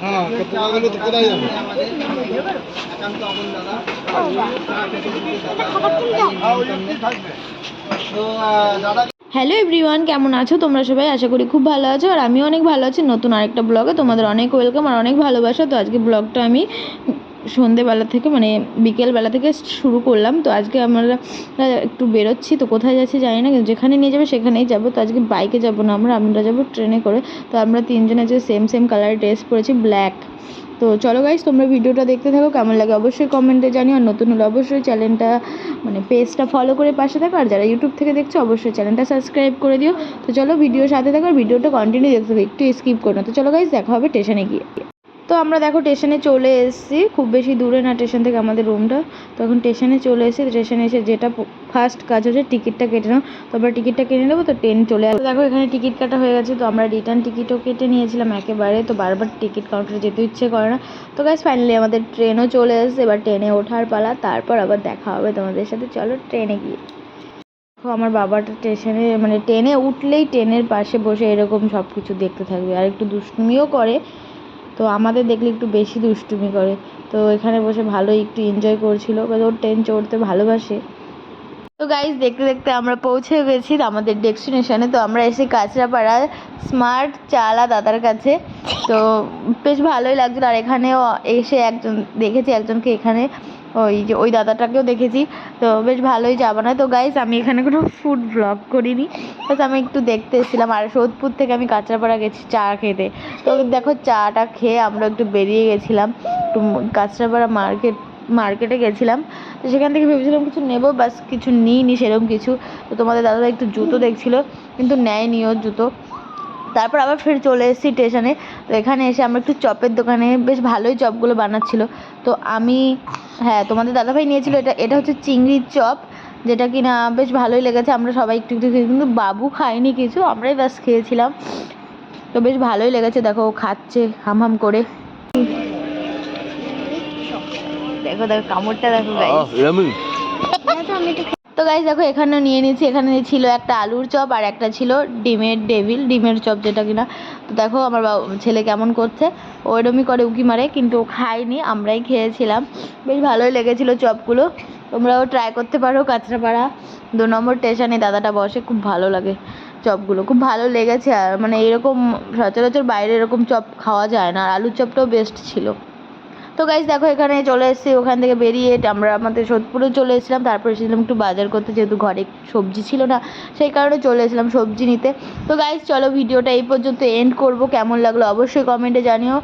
হ্যাঁ, তো পোকাগুলো তো কোথায় যাবে? হ্যালো এভরিওয়ান, কেমন আছো তোমরা সবাই? আশা করি খুব ভালো আছো, আর আমিও অনেক ভালো আছি। নতুন আরেকটা ব্লগে তোমাদের অনেক ওয়েলকাম আর অনেক ভালোবাসা। তো আজকে ব্লগটা আমি সন্ধেবেলা থেকে মানে বিকেলবেলা থেকে শুরু করলাম। তো আজকে আমরা একটু বেরোচ্ছি, তো কোথায় যাচ্ছি জানি না, কিন্তু যেখানে নিয়ে যাবে সেখানেই যাবো। তো আজকে বাইকে যাবো না, আমরা যাবো ট্রেনে করে। তো আমরা তিনজনে আজকে সেম কালারের ড্রেস পরেছি, ব্ল্যাক। তো চলো গাইস, তোমরা ভিডিওটা দেখতে থাকো, কেমন লাগে অবশ্যই কমেন্টে জানিও। আর নতুন হলে অবশ্যই চ্যানেলটা মানে পেজটা ফলো করে পাশে থাকো, আর যারা ইউটিউব থেকে দেখছো অবশ্যই চ্যানেলটা সাবস্ক্রাইব করে দিও। তো চলো ভিডিওর সাথে থাকো, আর ভিডিওটা কন্টিনিউ দেখতে থাকো, একটু স্কিপ করো না। তো চলো গাইস, দেখা হবে স্টেশনে গিয়ে। তো আমরা দেখো স্টেশনে চলে এসেছি, খুব বেশি দূরে না স্টেশন থেকে আমাদের রুমটা। তো এখন স্টেশনে চলে এসেছি। স্টেশনে এসে যেটা ফার্স্ট কাজ হচ্ছে টিকিটটা কেটে নাও। তো আমরা টিকিটটা কেটে নেবো, তো ট্রেন চলে আসবে। দেখো এখানে টিকিট কাটা হয়ে গেছে। তো আমরা রিটার্ন টিকিটও কেটে নিয়েছিলাম একেবারে, তো বারবার টিকিট কাউন্টারে যেতে ইচ্ছে করে না। তো গাইস ফাইনালি আমাদের ট্রেনও চলে এসেছে, এবার ট্রেনে ওঠার পালা, তারপর আবার দেখা হবে তোমাদের সাথে। চলো ট্রেনে গিয়ে। আমার বাবাটা স্টেশনে মানে ট্রেনে উঠলেই ট্রেনের পাশে বসে এরকম সব কিছু দেখতে থাকবে, আর একটু দুষ্টুমিও করে। তো আমাদের দেখলে একটু বেশি দুষ্টুমি করে। তো এখানে বসে ভালোই একটু এনজয় করছিল, ওর ট্রেন চড়তে ভালোবাসে। তো গাইজ দেখতে দেখতে আমরা পৌঁছে গেছি আমাদের ডেস্টিনেশনে। তো আমরা এসে কাঁচরাপাড়া স্মার্ট চালা দাদার কাছে। তো বেশ ভালোই লাগছিল। আর এখানেও এসে দেখেছি একজনকে, এখানে ওই দাদাটাকেও দেখেছি। তো বেশ ভালোই চা বানায়। তো গাইজ আমি এখানে কোনো ফুড ব্লগ করিনি, বাস আমি একটু দেখতে এসেছিলাম। আর সোদপুর থেকে আমি কাঁচরাপাড়া গেছি চা খেতে। তো দেখো চাটা খেয়ে আমরা একটু বেরিয়ে গেছিলাম, একটু কাঁচরাপাড়া মার্কেটে গেছিলাম। তো সেখান থেকে ভেবেছিলাম কিছু নেবো, বাস কিছু নিইনি সেরকম কিছু। তো তোমাদের দাদা একটু জুতো দেখছিল, কিন্তু নেয়নি ওর জুতো। তারপর আবার ফের চলে এসেছি স্টেশনে। তো এখানে এসে আমরা একটু চপের দোকানে, বেশ ভালোই চপগুলো বানাচ্ছিল। তো আমি তোমাদের দাদাভাই নিয়েছিল এটা হচ্ছে চিংড়ির চপ, যেটা কি না বেশ ভালোই লেগেছে। আমরা সবাই একটু একটু খেয়েছি, কিন্তু বাবু খায়নি কিছু, আমরাই বাস খেয়েছিলাম। তো বেশ ভালোই লেগেছে, দেখো ও খাচ্ছে হাম করে। দেখো কামড়টা দেখো গাইস। তো গাইস দেখো এখানেও নিয়ে নিয়েছি। এখানে ছিল একটা আলুর চপ আর একটা ছিল ডিমের চপ, যেটা কিনা। তো দেখো আমার ছেলে কেমন করছে, ও এরমই করে উকি মারে, কিন্তু ও খায়নি, আমরাই খেয়েছিলাম। বেশ ভালোই লেগেছিল চপগুলো, তোমরাও ট্রাই করতে পারো। কাঁচরাপাড়া 2 নম্বর স্টেশনে দাদাটা বসে, খুব ভালো লাগে চপগুলো, খুব ভালো লেগেছে। আর মানে এরকম সচরাচর বাইরে এরকম চপ খাওয়া যায় না, আর আলুর চপটাও বেস্ট ছিল। তো গাইজ দেখো এখানে চলে এসেছি, ওখান থেকে বেরিয়ে আমরা আমাদের সোদপুরে চলে এসেছিলাম। তারপর এসেছিলাম একটু বাজার করতে, যেহেতু ঘরে সবজি ছিল না, সেই কারণে চলে এসেছিলাম সবজি নিতে। তো গাইজ চলো ভিডিওটা এই পর্যন্ত এন্ড করব, কেমন লাগলো অবশ্যই কমেন্টে জানিও।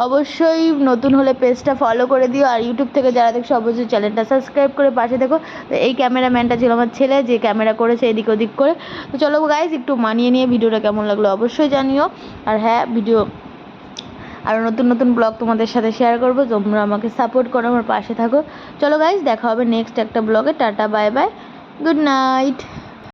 অবশ্যই নতুন হলে পেজটা ফলো করে দিও, আর ইউটিউব থেকে যারা দেখছো অবশ্যই চ্যানেলটা সাবস্ক্রাইব করে পাশে দেখো। তো এই ক্যামেরাম্যানটা ছিল আমার ছেলে, যে ক্যামেরা করেছে এদিক ওদিক করে। তো চলো গাইজ একটু মানিয়ে নিয়ে ভিডিওটা কেমন লাগলো অবশ্যই জানিও। আর ভিডিও আরও নতুন ব্লগ তোমাদের সাথে শেয়ার করবো, তোমরা আমাকে সাপোর্ট করো, আমার পাশে থাকো। চলো গাইজ দেখা হবে নেক্সট একটা ব্লগে। Tata, bye bye, good night.